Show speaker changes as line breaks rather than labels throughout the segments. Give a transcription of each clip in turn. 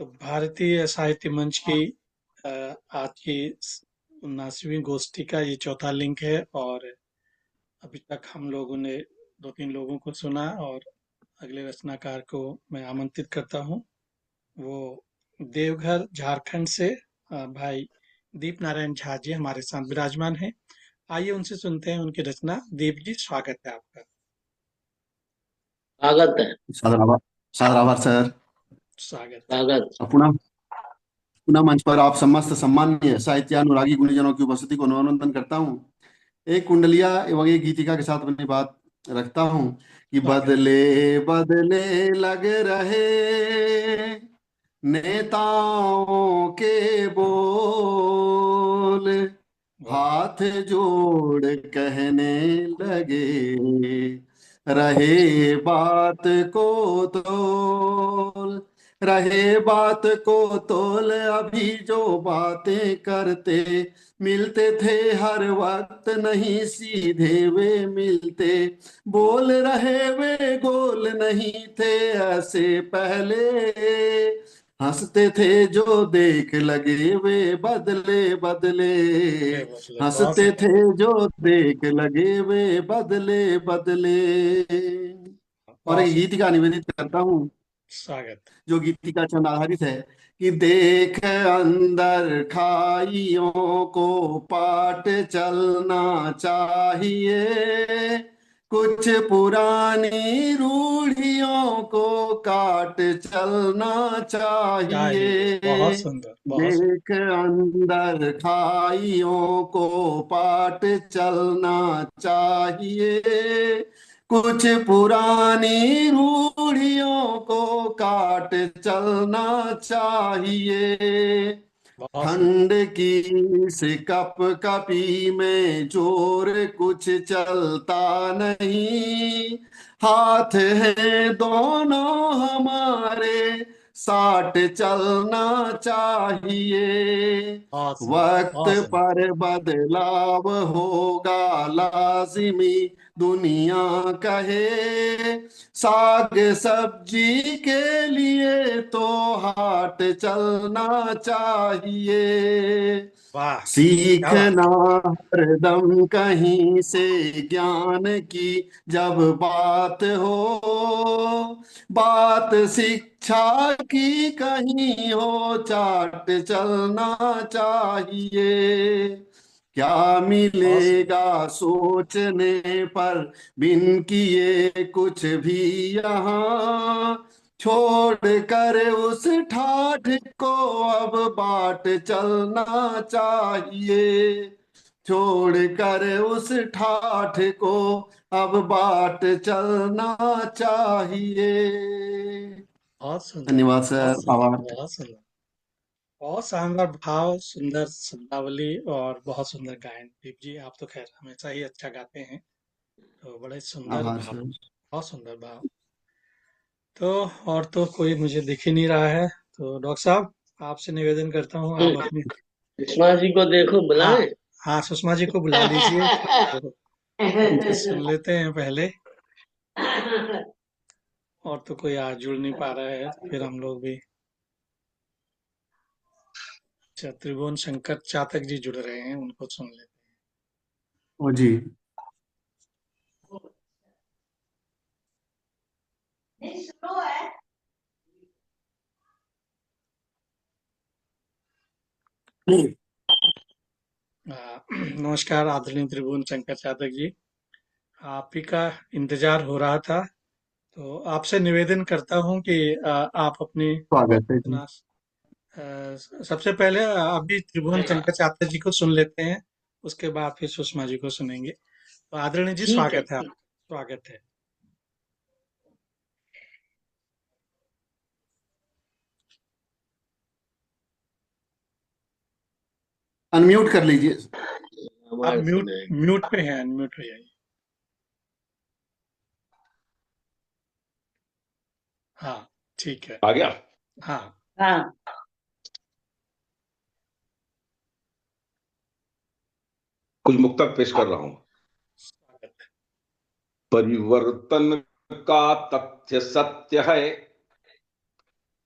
तो भारतीय साहित्य मंच की अ, आज की 79वीं गोष्ठी का ये चौथा लिंक है। और अभी तक हम लोगों ने दो तीन लोगों को सुना, और अगले रचनाकार को मैं आमंत्रित करता हूँ। वो देवघर झारखंड से भाई दीप नारायण झा जी हमारे साथ विराजमान हैं। आइए उनसे सुनते हैं उनकी रचना। दीप जी, स्वागत है आपका।
स्वागत है।
सादर आभार। सादर आभार सर।
स्वागत है।
स्वागत।
पुनः पुनः मंच पर आप समस्त सम्माननीय साहित्य अनुरागी गुणीजनों की उपस्थिति को अभिनंदन करता हूँ। एक कुंडलिया एवं एक गीतिका के साथ अपनी बात रखता हूँ कि
स्वागत।
बदले बदले लग रहे नेताओं के बोल,
वाह।
हाथ जोड़ कहने लगे रहे बात को तोल, रहे बात को तोल। अभी जो बातें करते मिलते थे हर वक्त, नहीं सीधे वे मिलते, बोल रहे वे गोल नहीं थे ऐसे पहले। हंसते थे जो देख लगे वे बदले बदले,
बदले बदले, बहुत
हंसते
सुंदर।
थे जो देख लगे वे बदले बदले। और
बहुत
एक
सुंदर।
गीतिका निवेदित करता हूँ,
स्वागत।
जो गीतिका चंद आधारित है कि देख अंदर खाइयों को पाट चलना चाहिए, कुछ पुरानी रूढ़ियों को काट चलना
चाहिए,
चाहिए।
बहुत सुंदर, बहुत सुंदर।
देख अंदर खाइयों को पाट चलना चाहिए, कुछ पुरानी रूढ़ियों को काट चलना चाहिए।
बहुत सुंदर।
ठंड की इस कप कपी में जोर कुछ चलता नहीं, हाथ है दोनों हमारे साथ चलना चाहिए।
बहुत सुंदर।
वक्त
बहुत सुंदर।
पर बदलाव होगा लाजिमी, दुनिया कहे साग सब्जी के लिए तो हाट चलना चाहिए।
वाह, क्या
सीखना
बात है।
हरदम कहीं से ज्ञान की जब बात हो, बात शिक्षा की कहीं हो चाट चलना चाहिए। क्या
बहुत सुंदर।
मिलेगा सोचने पर बिन किए कुछ भी यहाँ, छोड़ कर उस ठाठ को अब बाट चलना चाहिए। छोड़ कर उस ठाठ को अब बाट चलना चाहिए।
बहुत सुंदर।
धन्यवाद
बहुत
सर,
सुंदर।
आभार।
बहुत सुंदर। बहुत शानदार भाव, सुंदर शब्दावली और बहुत सुंदर गायन। दीप जी, आप तो खैर हमेशा ही अच्छा गाते हैं। तो बड़े सुंदर
आभार
भाव,
सर।
बहुत सुंदर भाव। तो और तो कोई मुझे दिख ही नहीं रहा है। तो डॉक्टर साहब, आपसे निवेदन करता हूँ आप अपनी।
सुषमा जी को देखो,
हाँ।
बुलाएं।
हाँ, सुषमा जी को बुला लीजिए। तो उनसे सुन लेते हैं पहले। और तो कोई आज जुड़ नहीं पा रहा है, फिर हम लोग भी। अच्छा, त्रिभुवन शंकर चातक जी जुड़ रहे हैं, उनको सुन लेते
ओ जी।
हैं। नमस्कार आदरणीय त्रिभुवन शंकर चातक जी, आप ही का इंतजार हो रहा था। तो आपसे निवेदन करता हूँ कि आप अपनी
स्वागत है जी।
अपना सबसे पहले आप भी त्रिभुवन शंकर चातक जी को सुन लेते हैं। उसके बाद फिर सुषमा जी को सुनेंगे। तो आदरणीय जी,
ठीक है।
स्वागत है आप। स्वागत है।
अनम्यूट कर लीजिए।
आप
आवाज
म्यूट
सुनाएंगे।
म्यूट पे हैं, अनम्यूट हो जाइए। हाँ, ठीक है।
आ गया।
हाँ।
हाँ।
कुछ मुक्तक पेश कर रहा हूं।
स्वागत
परिवर्तन का तथ्य सत्य है,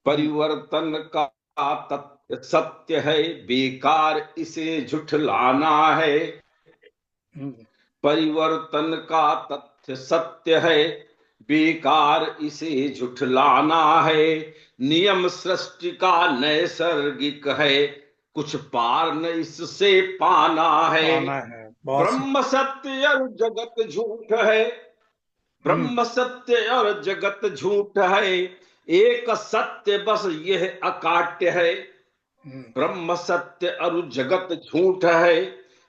परिवर्तन का तथ्य सत्य है, बेकार इसे झुठलाना है। परिवर्तन का तथ्य सत्य है, बेकार इसे झुठलाना है। नियम सृष्टि का नैसर्गिक है, कुछ पार न इससे पाना है। ब्रह्म सत्य और जगत झूठ है, ब्रह्म सत्य और जगत झूठ है। एक सत्य बस यह अकाट्य है। ब्रह्म सत्य और जगत झूठ है,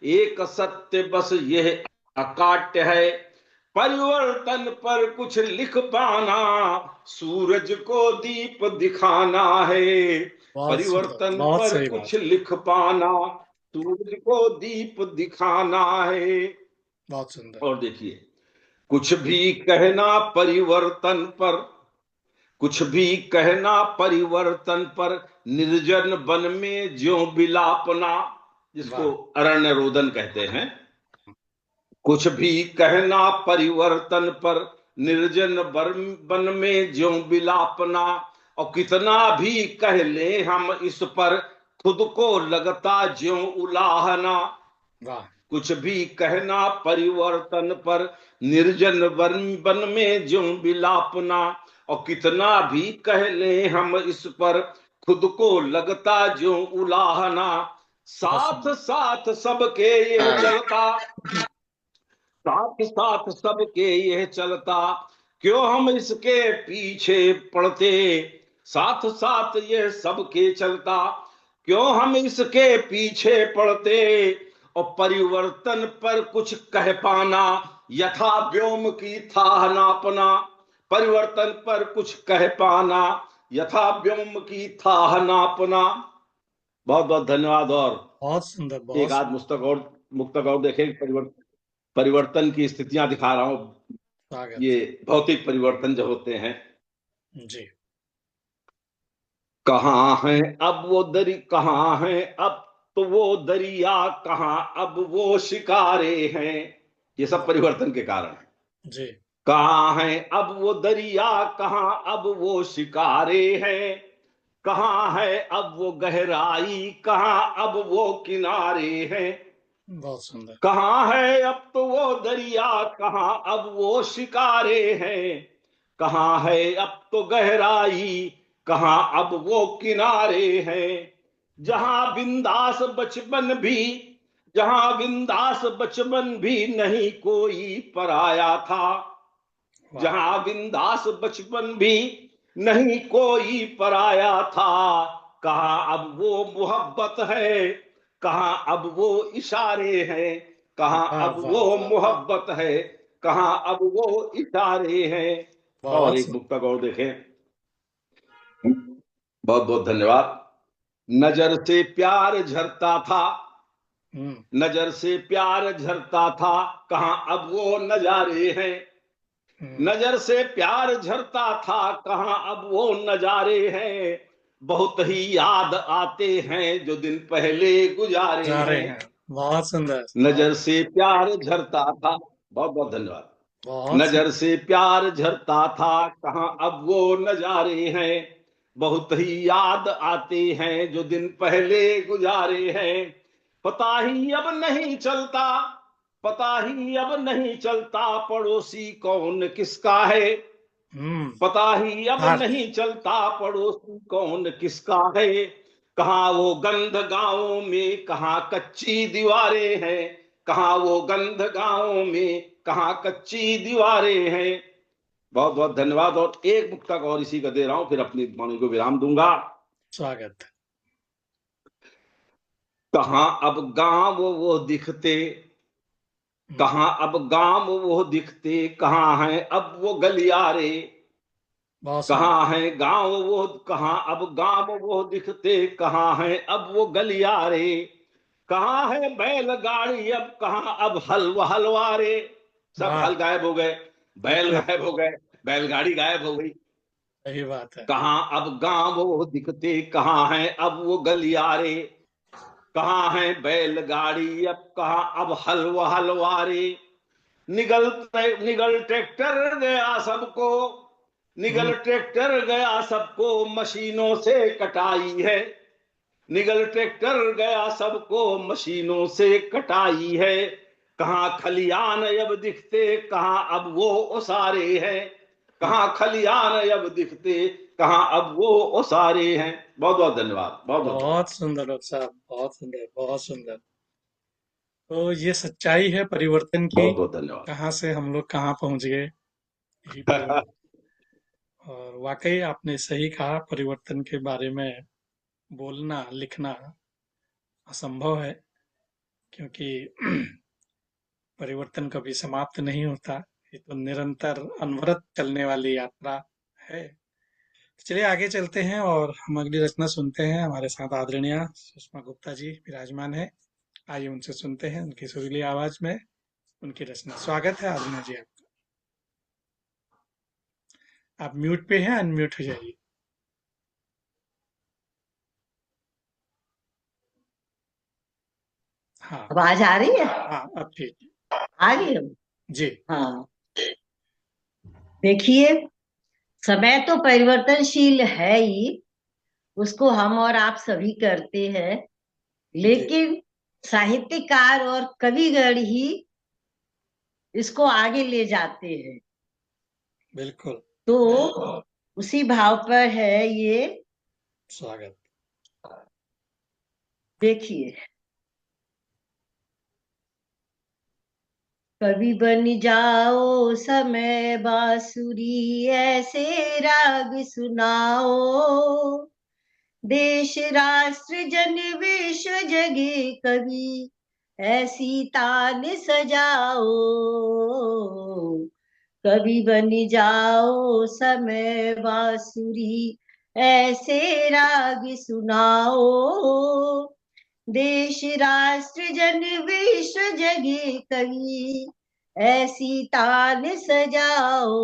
एक सत्य बस यह अकाट्य है। परिवर्तन पर कुछ लिख पाना, सूरज को दीप दिखाना है। परिवर्तन पर कुछ लिख पाना, सूरज को दीप दिखाना है।
बहुत सुंदर।
और देखिए, कुछ भी कहना परिवर्तन पर, कुछ भी कहना परिवर्तन पर, निर्जन वन में ज्यों बिलापना, जिसको अरण्य रोदन कहते हैं। कुछ भी कहना परिवर्तन पर, निर्जन वन में ज्यों बिलापना। और कितना भी कह ले हम इस पर, खुद को लगता ज्यों उलाहना। कुछ भी कहना परिवर्तन पर, निर्जन वन में ज्यों बिलापना। और कितना भी कह ले हम इस पर, खुद को लगता ज्यों उलाहना। साथ साथ सबके यह चलता, साथ साथ सबके यह चलता, क्यों हम इसके पीछे पड़ते। साथ साथ यह सबके चलता, क्यों हम इसके पीछे पड़ते। और परिवर्तन पर कुछ कह पाना, यथा व्योम की था नापना। परिवर्तन पर कुछ कह पाना, यथा व्योम की था नापना। बहुत बहुत धन्यवाद। और
बहुत सुंदर।
एक आध मुक्तक और देखें। परिवर्तन की स्थितियां दिखा रहा हूं। ये भौतिक परिवर्तन जो होते हैं
जी।
कहाँ है अब वो कहाँ है अब तो वो दरिया, कहाँ अब वो शिकारे हैं। ये सब परिवर्तन के कारण है
जी।
कहाँ है अब वो दरिया, कहाँ अब वो शिकारे हैं। कहाँ है अब वो गहराई, कहाँ अब वो किनारे हैं।
बहुत सुंदर।
कहाँ है अब तो वो दरिया, कहाँ अब वो शिकारे हैं। कहाँ है अब तो गहराई, कहाँ अब वो किनारे हैं। जहां बिंदास बचपन भी, जहां बिंदास बचपन भी नहीं कोई पराया था। जहां बिंदास बचपन भी नहीं कोई पराया था। कहाँ अब वो मोहब्बत है, कहाँ अब वो इशारे हैं। कहाँ अब वो मोहब्बत है, कहाँ अब वो इशारे हैं। और एक मुक्तक और देखें। बहुत बहुत धन्यवाद। नजर से प्यार झरता था, नजर से प्यार झरता था, कहाँ अब वो नजारे हैं। नजर से प्यार झरता था, कहाँ अब वो नजारे हैं। बहुत ही याद आते हैं जो दिन पहले गुजारे हैं।
बहुत सुंदर।
नजर से प्यार झरता था। बहुत बहुत धन्यवाद। नजर से प्यार झरता था, कहाँ अब वो नजारे हैं। बहुत ही याद आते हैं जो दिन पहले गुजारे हैं। पता ही अब नहीं चलता, पता ही अब नहीं चलता, पड़ोसी कौन किसका है। पता ही अब नहीं चलता, पड़ोसी कौन किसका है। कहाँ वो गंध गांवों में, कहाँ कच्ची दीवारें हैं। कहाँ वो गंध गांवों में, कहाँ कच्ची दीवारें हैं। बहुत बहुत धन्यवाद। और एक मुक्तक और इसी का दे रहा हूं, फिर अपनी वाणी को विराम दूंगा।
स्वागत।
कहाँ अब गांव वो दिखते, कहाँ अब गांव वो दिखते, कहाँ है अब वो गलियारे। कहाँ है गांव वो, कहाँ अब गांव वो दिखते, कहाँ है अब वो गलियारे। कहाँ है बैलगाड़ी अब, कहाँ अब हलवारे। सब हल गायब हो गए, बैल गायब हो गए, बैलगाड़ी गायब हो गई।
सही बात है।
कहाँ अब गांव वो दिखते, कहाँ है अब वो गलियारे। कहाँ है बैलगाड़ी अब, कहाँ अब हलवारे। निगल ट्रैक्टर गया सबको, निगल ट्रैक्टर गया सबको मशीनों से कटाई है, निगल ट्रैक्टर गया सबको मशीनों से कटाई है। कहां खलियान अब दिखते कहां अब वो ओसारे हैं, कहां खलियान अब दिखते कहां अब वो ओसारे हैं। बहुत बहुत धन्यवाद, बहुत बहुत
बहुत सुंदर डॉक्टर साहब, बहुत सुंदर, बहुत सुंदर। तो ये सच्चाई है परिवर्तन की,
बहुत बहुत धन्यवाद।
कहाँ से हम लोग कहाँ पहुंच गए, यही परिवर्तन। और वाकई आपने सही कहा, परिवर्तन के बारे में बोलना लिखना असंभव है, क्योंकि परिवर्तन कभी समाप्त नहीं होता। ये तो निरंतर अनवरत चलने वाली यात्रा है। तो चलिए आगे चलते हैं और हम अगली रचना सुनते हैं। हमारे साथ आदरणीय सुषमा गुप्ता जी विराजमान है। आइए उनसे सुनते हैं, उनकी सुरीली आवाज में उनकी रचना। स्वागत है आदरणीय जी आपका। आप म्यूट पे हैं, अनम्यूट हो जाइए। हाँ
आवाज आ रही है?
हाँ, अब ठीक है।
आ गई अब?
जी
हाँ, देखिए, समय तो परिवर्तनशील है ही, उसको हम और आप सभी करते हैं, लेकिन साहित्यकार और कविगण ही इसको आगे ले जाते हैं।
बिल्कुल,
तो उसी भाव पर है ये।
स्वागत।
देखिए, कवि बन जाओ समय बांसुरी ऐसे राग सुनाओ, देश राष्ट्र जन विश्व जगे कवि ऐसी तान सजाओ, कवि बन जाओ समय बांसुरी ऐसे राग सुनाओ, देश राष्ट्र जन विश्व जगे कवि ऐसी तान सजाओ,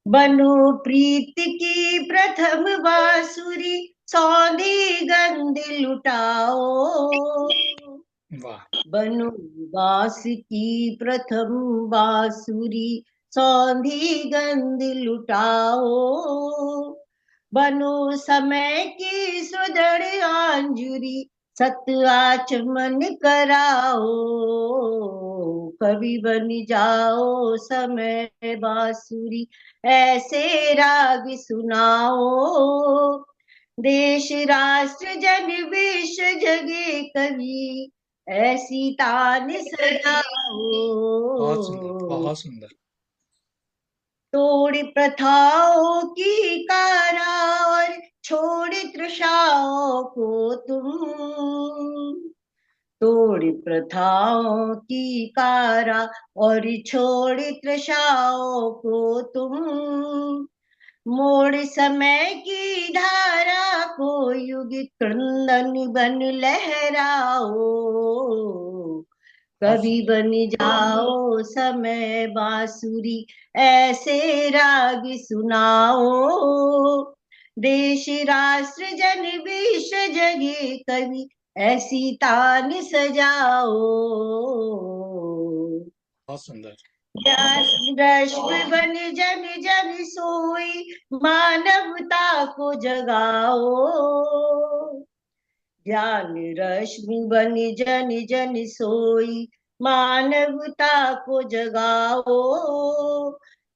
बनो प्रीत की प्रथम बांसुरी सौंधी गंध लुटाओ,
वाह,
बनो बांस की प्रथम बांसुरी सौंधी गंध लुटाओ, बनो समय की सुदृढ़ आंजुरी सत आचमन कराओ, कवि बन जाओ समय बांसुरी ऐसे राग सुनाओ, देश राष्ट्र जन विश्व जगे कवि ऐसी तान सजाओ,
बहुत सुंदर, बहुत सुंदर।
तोड़ प्रथाओं की कारा और छोड़ तृषाओं को तुम, तोड़ प्रथाओं की कारा और छोड़ तृषाओं को तुम, मोड़ समय की धारा को युग क्रंदन बन लहराओ, कवि बन जाओ समय बांसुरी ऐसे राग सुनाओ, देश राष्ट्र जन विश्व जगे कवि ऐसी तान सजाओ,
बहुत सुंदर।
रश्मि बन जन जन सोई मानवता को जगाओ, ज्ञान रश्मि बन जन जन सोई मानवता को जगाओ,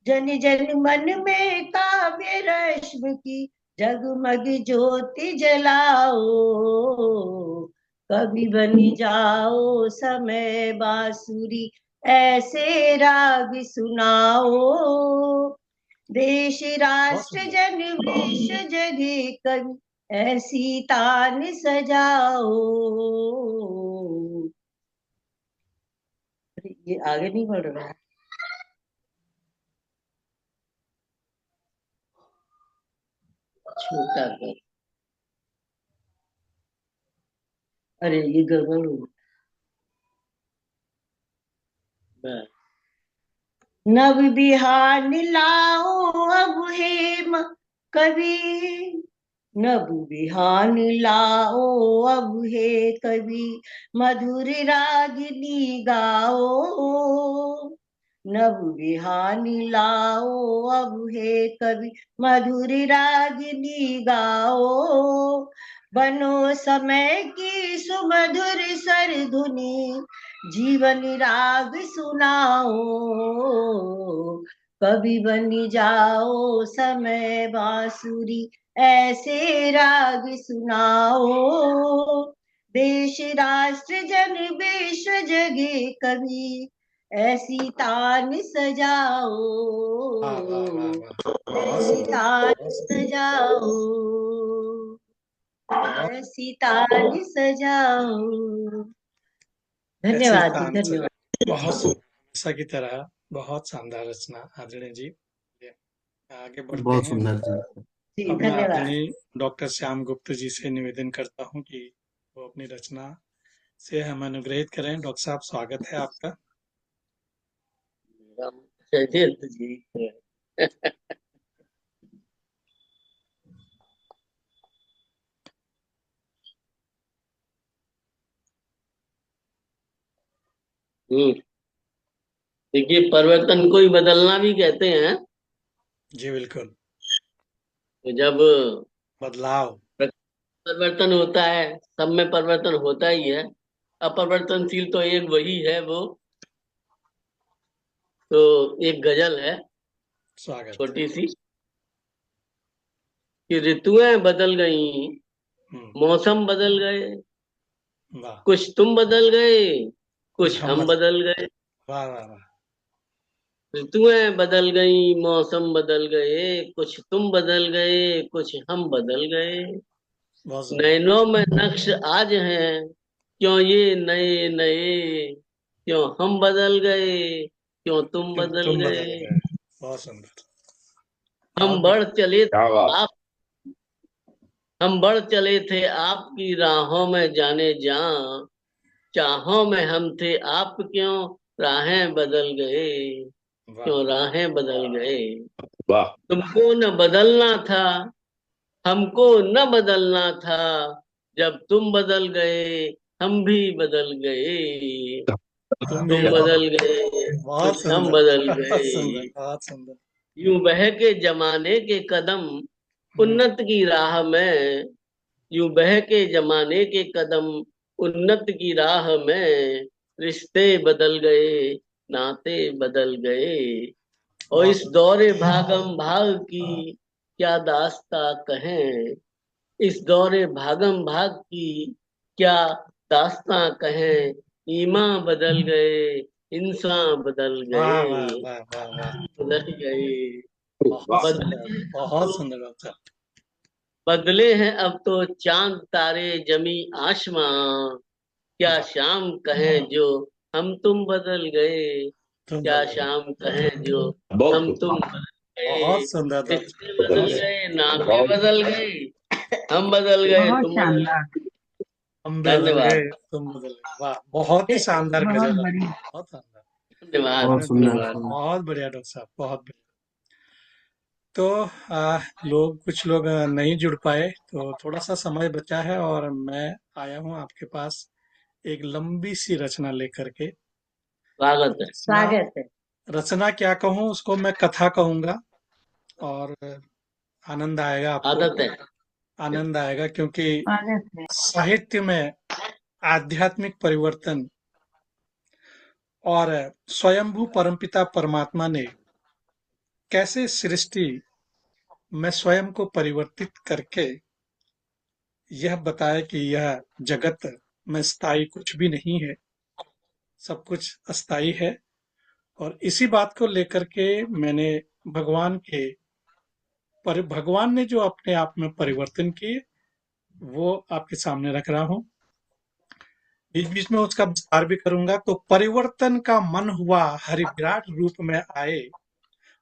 जन जन मन में काव्य रश्मि की जगमग ज्योति जलाओ, कवि बन जाओ समय बांसुरी ऐसे राग सुनाओ, देश राष्ट्र जन विश्व जगे कवि ऐसी तान सजाओ। ये आगे नहीं बढ़ रहा है। छोटा कर, अरे ये गड़बड़ हो गया। नव बिहान लाओ अब हेम कवि, नभ बिहान लाओ अब हे कवि मधुर रागिनी गाओ, नभ बिहानी लाओ, अब हे कवि मधुर रागिनी गाओ। बनो समय की सुमधुर स्वर धुनी, जीवन राग सुनाओ। कवि बनी जाओ समय बांसुरी, ऐसे राग सुनाओ। देश राष्ट्र जन विश्व जगे कवि, ऐसी तान सजाओ।
वाह वाह वाह वाह, बहुत
ऐसी
सुंदर,
तान
बहुत सुंदर,
सजाओ,
बहुत
ऐसी तान सजाओ।
ऐसी
धन्यवाद जी,
तान सजा,
धन्यवाद
बहुत सुंदर, हमेशा की तरह बहुत शानदार रचना आदरणीय जी। ये, आगे बढ़ते
बहुत
हैं।
सुंदर जी।
जी,
अब मैं
धन्यवाद।
आदरणीय डॉक्टर श्याम गुप्त जी से निवेदन करता हूं कि वो अपनी रचना से हम अनुग्रहित करें। डॉक्टर साहब, स्वागत है आपका।
राम जी। हम्म। देखिए, परिवर्तन को ही बदलना भी कहते हैं।
जी बिल्कुल,
तो जब
बदलाव।
परिवर्तन होता है, सब में परिवर्तन होता ही है। अपरिवर्तनशील तो एक वही है वो। तो एक गजल है
स्वागत।
छोटी सी, कि ऋतुएं बदल गई,
हम्म,
मौसम बदल गए,
वाह।
कुछ तुम बदल गए,
कुछ
कुछ
हम
हम
बदल,
बदल गए।
वाह वाह वाह,
ऋतुएं बदल गई, मौसम बदल गए, कुछ तुम बदल गए, कुछ हम बदल गए।
बहुत सुंदर।
नैनों में नक्श आज हैं, क्यों ये नए नए, क्यों हम बदल गए, क्यों तुम
क्यों
बदल
तुम बदल
गए।
गए, बहुत सुंदर,
हम
बहुत
बढ़
बढ़िया।
चले
क्या बात।
आप हम बढ़ चले थे आपकी राहों में जाने जा, चाहों में हम थे आप क्यों राहें बदल गए,
वाह
क्यों राहें बदल गए।
वाह।
तुमको न बदलना था, हमको न बदलना था, जब तुम बदल गए हम भी बदल गए।
तुम भी
तुम
बदल,
बदल गए,
बहुत
कुछ हम
सुंदर,
बदल
बहुत सुंदर,
गए।
बहुत सुंदर।
यूं बह के जमाने के कदम,
हम्म,
उन्नत की राह में, यूं बह के जमाने के कदम, उन्नत की राह में, रिश्ते बदल गए, नाते बदल गए। और
बहुत
इस
सुंदर।
दौरे भागम भाग की क्या दास्ता कहें, इस दौरे भागम भाग की क्या दास्तां कहें। ईमां बदल गए, इंसान बदल
वाह
गए,
वाह वाह वाह वाह,
बदल गए।
बहुत
वाह।
सुंदर,
बदले हैं अब
बहुत
तो
सुंदर डॉक्टर।
बदले हैं अब तो चांद तारे जमी आसमां, क्या
वाह,
शाम कहें जो हम तुम बदल गए,
तुम
क्या
बदल गए,
शाम कहें जो
बहुत
हम तुम
खूब।
बदल गए।
बहुत सुंदर
रिश्ते
डॉक्टर,
बदल
बदल
बहुत
गए।
सुंदर।
गए, नाते
बहुत
बदल गए, हम बदल गए,
बहुत
तुम बदल गए।
शानदार।
हम बदल
धन्यवाद।
गए, तुम बदल गए, वाह, बहुत ही शानदार
बहुत
गजल,
बढ़िया।
बहुत शानदार।
धन्यवाद,
बहुत
आनंद,
सुंदर।
धन्यवाद।
बहुत बढ़िया डॉक्टर साहब, बहुत बढ़िया। तो कुछ लोग नहीं जुड़ पाए, तो थोड़ा सा समय बचा है और मैं आया हूँ आपके पास एक लंबी सी रचना लेकर के।
स्वागत है।
रचना,
स्वागत है।
रचना क्या कहूँ, उसको मैं कथा कहूंगा। और आनंद आएगा आपको,
आदत है।
आनंद आएगा, क्योंकि
स्वागत है।
साहित्य में आध्यात्मिक परिवर्तन और स्वयंभू परमपिता परमात्मा ने कैसे सृष्टि में स्वयं को परिवर्तित करके यह बताया कि यह जगत में स्थायी कुछ भी नहीं है, सब कुछ अस्थाई है। और इसी बात को लेकर के मैंने भगवान के भगवान ने जो अपने आप में परिवर्तन किए, वो आपके सामने रख रहा हूँ। बीच बीच में उसका विस्तार भी करूंगा। तो परिवर्तन का मन हुआ, हरि विराट रूप में आए,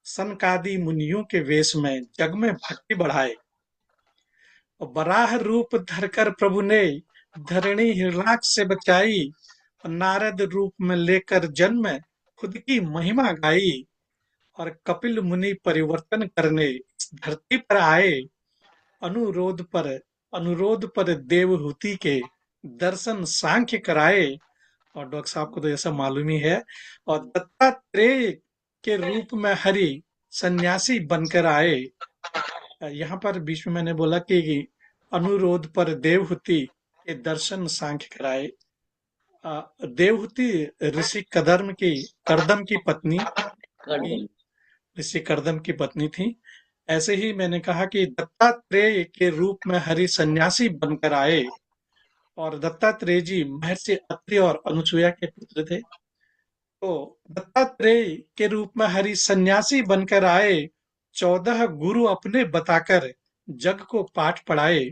सनकादि मुनियों के वेश में जग में भक्ति बढ़ाए। और बराह रूप धरकर प्रभु ने धरणी हिरणाक्ष से बचाई, और नारद रूप में लेकर जन्म खुद की महिमा गाई। और कपिल मुनि परिवर्तन करने इस धरती पर आए, अनुरोध पर अनुरोध पर देवहूति के दर्शन सांख्य कराए। और डॉक्टर साहब को तो ऐसा मालूम ही है। और दत्तात्रेय के रूप में हरि सन्यासी बनकर आए। यहाँ पर बीच में मैंने बोला कि अनुरोध पर देवहूति के दर्शन सांख्य कराए। देवहूति ऋषि करदम की पत्नी थी,
कर्दम।
ऋषि करदम की पत्नी थी। ऐसे ही मैंने कहा कि दत्तात्रेय के रूप में हरि सन्यासी बनकर आए, और दत्तात्रेय जी महर्षि अत्रि और अनुसुईया के पुत्र थे। तो दत्तात्रेय के रूप में हरि सन्यासी बनकर आए, 14 गुरु अपने बताकर जग को पाठ पढ़ाए।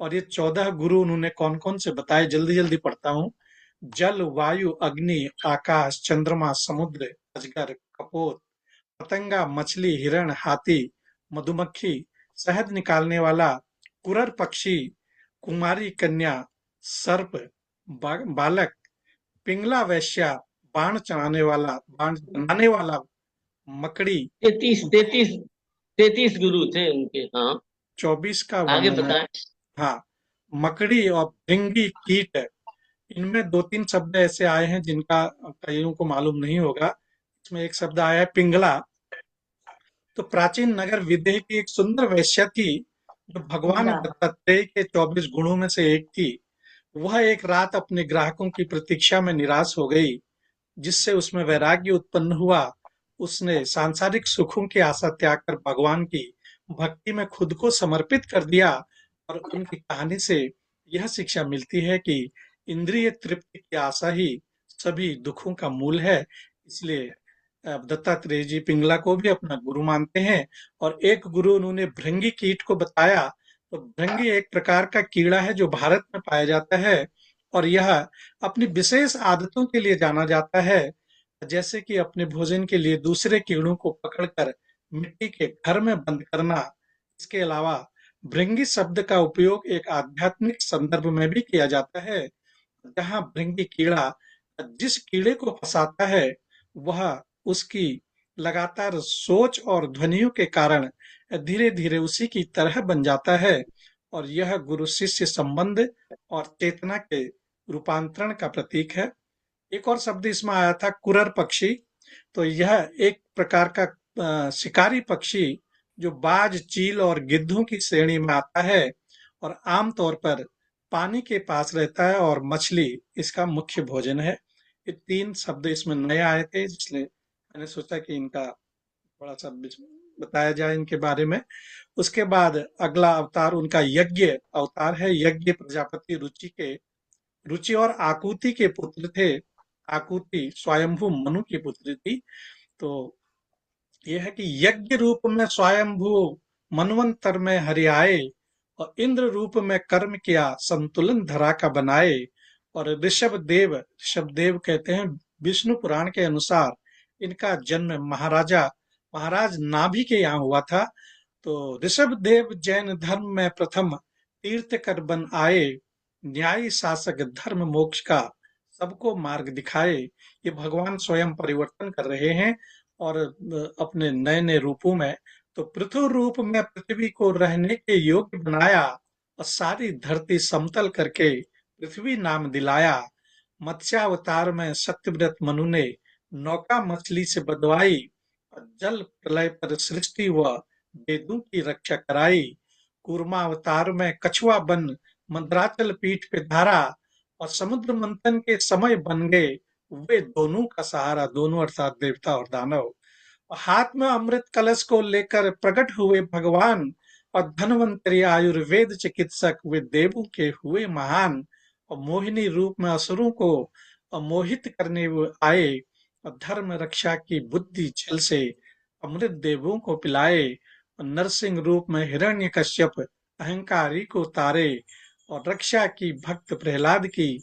और ये 14 गुरु उन्होंने कौन कौन से बताए, जल्दी जल्दी पढ़ता हूँ। जल, वायु, अग्नि, आकाश, चंद्रमा, समुद्र, अजगर, कपोत, पतंगा, मछली, हिरण, हाथी, मधुमक्खी, शहद निकालने वाला, कुरर पक्षी, कुमारी कन्या, सर्प, बालक, पिंगला वैश्या, बाण चलाने वाला, मकड़ी।
33 गुरु थे उनके। हाँ,
24 का
आगे
वर्णन है।
बताएं।
हाँ, मकड़ी और भृंगी कीट। इनमें दो तीन शब्द ऐसे आए हैं जिनका कईयों को मालूम नहीं होगा। इसमें एक शब्द आया है पिंगला। तो प्राचीन नगर विदेह की एक सुंदर वेश्या थी, जो भगवान दत्तात्रेय के 24 गुणों में से एक थी। वह एक रात अपने ग्राहकों की प्रतीक्षा में निराश हो गई, जिससे उसमें वैराग्य उत्पन्न हुआ। उसने सांसारिक सुखों की आशा त्याग कर भगवान की भक्ति में खुद को समर्पित कर दिया। और उनकी कहानी से यह शिक्षा मिलती है कि इंद्रिय तृप्ति की आशा ही सभी दुखों का मूल है। इसलिए दत्तात्रेय जी पिंगला को भी अपना गुरु मानते हैं। और एक गुरु उन्होंने भृंगी कीट को बताया। तो भृंगी एक प्रकार का कीड़ा है जो भारत में पाया जाता है, और यह अपनी विशेष आदतों के लिए जाना जाता है, जैसे कि अपने भोजन के लिए दूसरे कीड़ों को पकड़कर मिट्टी के घर में बंद करना। इसके अलावा भृंगी शब्द का उपयोग एक आध्यात्मिक संदर्भ में भी किया जाता है, जहां भृंगी कीड़ा जिस कीड़े को फंसाता है, वह उसकी लगातार सोच और ध्वनियों के कारण धीरे धीरे उसी की तरह बन जाता है। और यह गुरु शिष्य संबंध और चेतना के रूपांतरण का प्रतीक है। एक और शब्द इसमें आया था कुरर पक्षी। तो यह एक प्रकार का शिकारी पक्षी जो बाज, चील और गिद्धों की श्रेणी में आता है, और आमतौर पर पानी के पास रहता है, और मछली इसका मुख्य भोजन है। ये 3 शब्द इसमें नए आए थे, इसलिए मैंने सोचा कि इनका थोड़ा सा बताया जाए इनके बारे में। उसके बाद अगला अवतार उनका यज्ञ अवतार है। यज्ञ प्रजापति रुचि और आकुति के पुत्र थे। आकुति स्वयंभू मनु की पुत्री थी। तो यह है कि यज्ञ रूप में स्वयंभू मनवंतर में हरि आए, और इंद्र रूप में कर्म किया संतुलन धरा का बनाए। और ऋषभ देव कहते हैं, विष्णु पुराण के अनुसार इनका जन्म महाराज नाभि के यहाँ हुआ था। तो ऋषभ देव जैन धर्म में प्रथम तीर्थकर बन आए, न्यायी शासक, धर्म मोक्ष का सबको मार्ग दिखाए। ये भगवान स्वयं परिवर्तन कर रहे हैं और अपने नए नए रूपों में। तो पृथु रूप में पृथ्वी को रहने के योग्य बनाया, और सारी धरती समतल करके पृथ्वी नाम दिलाया। मत्स्यावतार में सत्यव्रत मनु ने नौका मछली से बदवाई, और जल प्रलय पर सृष्टि व वेदों की रक्षा कराई। कूर्मा अवतार में कछुआ बन मंदराचल पीठ पे धारा, और समुद्र मंथन के समय बन गए वे दोनों का सहारा, दोनों अर्थात देवता और दानव। हाथ में अमृत कलश को लेकर प्रकट हुए भगवान, और धनवंतरी आयुर्वेद चिकित्सक वे देवों के हुए महान। और मोहिनी रूप में असुरों को मोहित करने वो आए, और धर्म रक्षा की बुद्धि छल से अमृत देवों को पिलाए। और नरसिंह रूप में हिरण्यकश्यप अहंकारी को तारे, और रक्षा की भक्त प्रहलाद की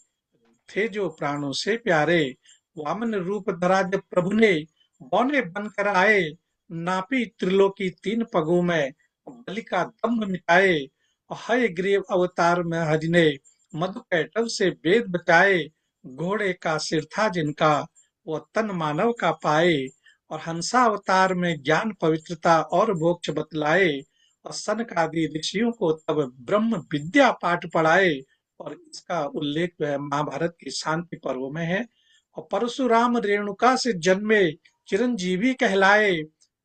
थे जो प्राणों से प्यारे। वामन रूप धरा जब प्रभु ने बौने बनकर आए, नापी त्रिलोकी 3 पगों में बलि का दम्भ मिटाए। और हयग्रीव अवतार में हरि ने मधु कैटव से वेद बचाए। घोड़े का सिर था जिनका वो तन मानव का पाए। और हंसा अवतार में ज्ञान, पवित्रता और मोक्ष बतलाए। और सनक आदि ऋषियों को तब ब्रह्म विद्या पाठ पढ़ाए। और इसका उल्लेख जो है महाभारत के शांति पर्व में है। और परशुराम रेणुका से जन्मे, चिरंजीवी कहलाए,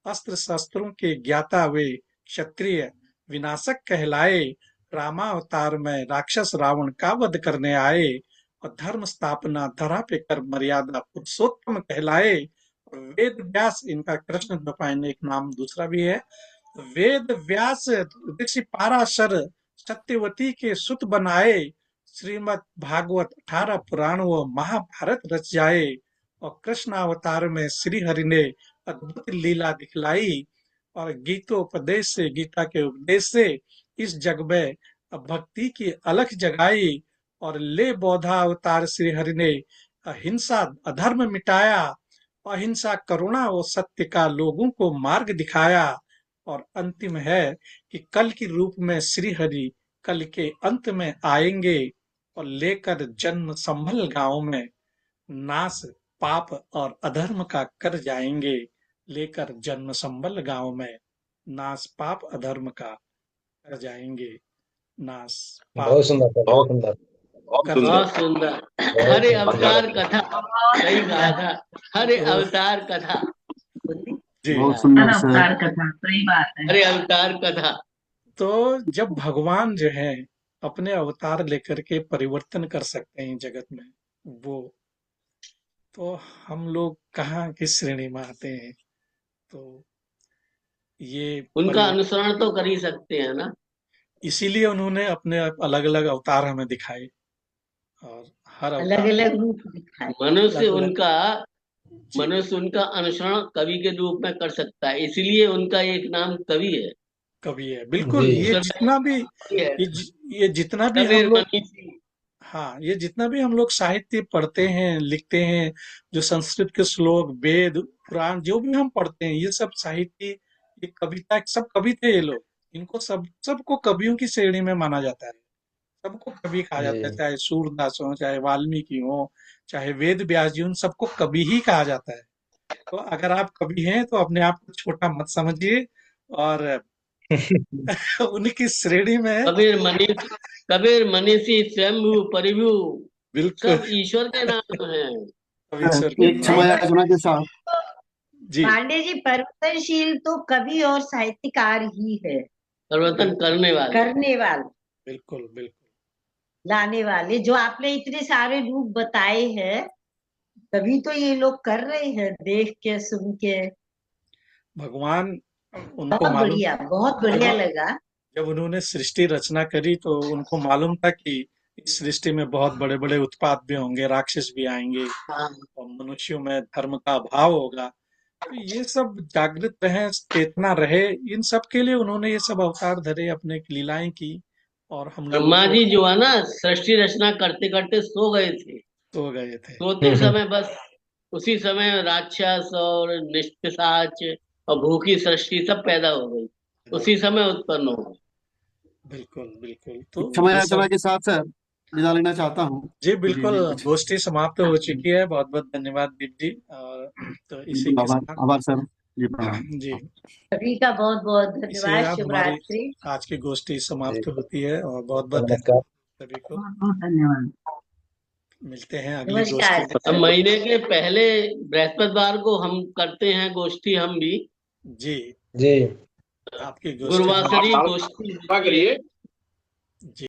अस्त्र शस्त्रों के ज्ञाता वे क्षत्रिय विनाशक कहलाए, रामावतार में राक्षस रावण का वध करने आए, और धर्म स्थापना धरा पे कर मर्यादा पुरुषोत्तम कहलाए। और वेद व्यास, इनका कृष्ण द्वैपायन एक नाम दूसरा भी है, वेद व्यास ऋषि पाराशर सत्यवती के सुत बनाए, श्रीमद् भागवत 18 पुराण व महाभारत रच जाए, और कृष्ण अवतार में श्री हरि ने अद्भुत लीला दिखलाई, और गीतोपदेश से, गीता के उपदेश से इस जग में भक्ति की अलख जगाई, और ले बौद्धा अवतार श्री हरि ने अहिंसा अधर्म मिटाया, अहिंसा करुणा और सत्य का लोगों को मार्ग दिखाया। और अंतिम है कि कल की रूप में श्री हरि कल के अंत में आएंगे, और लेकर जन्म संभल गांव में नाश पाप और अधर्म का कर जाएंगे, लेकर जन्म संभल गांव में नाश पाप अधर्म का कर जाएंगे, नाश पाप।
बहुत सुंदर सर, बहुत सुंदर।
बहुत
कर
सुंदर।
बहुत सुंदर। हरे अवतार कथा, सही कहा था, हरे अवतार कथा।
जी,
बहुत सुंदर सर।
अवतार कथा, सही बात है।
हरे अवतार कथा।
तो जब भगवान जो है अपने अवतार लेकर के परिवर्तन कर सकते हैं जगत में, वो तो हम लोग कहाँ किस श्रेणी में आते हैं? तो ये
उनका अनुसरण तो कर ही सकते हैं ना।
इसीलिए उन्होंने अपने अलग अलग अवतार हमें दिखाए, और हर
अलग
अवतार
अलग रूप दिखाए।
मनुष्य
अलग-अलग।
उनका
जी,
मनुष्य उनका अनुसरण कवि के रूप में कर सकता है, इसलिए उनका एक नाम कवि है।
कवि है, बिल्कुल।
जी।
ये जितना भी
है।
ये जितना भी हम
कबीर
लोग,
मनीषी।
हाँ, ये जितना भी हम लोग साहित्य पढ़ते हैं, लिखते हैं, जो संस्कृत के श्लोक, वेद, पुराण जो भी हम पढ़ते हैं, ये सब साहित्य, ये कविता, सब कवि थे ये लोग। इनको सबको कवियों की श्रेणी में माना जाता है, सबको कवि कहा जाता है,
जी।
चाहे सूरदास हो, चाहे वाल्मीकि हो, चाहे वेद व्यास जी, उन सबको कवि ही कहा जाता है। तो अगर आप कवि हैं तो अपने आप को छोटा मत समझिए, और उनकी श्रेणी में
कबीर मनीषी स्वयंभू परिभू
बिल्कुल
सब ईश्वर के नाम हैं।
ईश्वर के
एक क्षमा याचना के साथ
जी,
पांडे जी, परिवर्तनशील तो कवि और साहित्यकार ही है,
परिवर्तन करने वाले।
करने वाले,
बिल्कुल बिल्कुल।
लाने वाले। जो आपने इतने सारे रूप बताए हैं, तभी तो ये लोग कर रहे हैं, देख के सुन के।
भगवान उनको
बहुत
मालूम,
बढ़िया, बहुत बढ़िया लगा।
जब उन्होंने सृष्टि रचना करी तो उनको मालूम था कि इस सृष्टि में बहुत बड़े बड़े उत्पात भी होंगे, राक्षस भी आएंगे,
हाँ।
और मनुष्यों में धर्म का अभाव होगा। तो ये सब जागृत रहे, चेतना रहे, इन सब के लिए उन्होंने ये सब अवतार धरे, अपने लीलाएं की, और हम लोगों
ब्रह्मा
को
जी जो है ना, सृष्टि रचना करते करते सो गए थे।
तो गए थे।
सोते समय बस उसी समय राक्षस और निष्पिशाच और भूखी सृष्टि सब पैदा हो गई, उसी समय उत्पन्न हो गई।
बिल्कुल बिल्कुल।
एक
तो
क्षमा
ये
याचना
सब,
के साथ सर विदा लेना चाहता हूँ।
जी बिल्कुल,
कुछ
गोष्ठी समाप्त हो चुकी है। बहुत बहुत धन्यवाद दीप जी, और तो इसी
बिल्कुल
के
आभार,
साथ
आभार सर जी, प्रणाम।
जी,
सभी का बहुत बहुत
इसी के
धन्यवाद।
साथ
शुभ
हमारी
रात्रि।
आज की गोष्ठी
जी।
समाप्त होती है, और बहुत बहुत
नमस्कार।
धन्यवाद सभी को।
बहुत बहुत धन्यवाद।
मिलते हैं अगली
नमस्कार।
गोष्ठी
अब
में।
महीने के पहले बृहस्पतिवार को हम करते हैं गोष्ठी, हम भी
जी,
जी।
आपकी गोष्ठी में
गुरुवासरी
आप
गोष्ठी
करिए।
जी।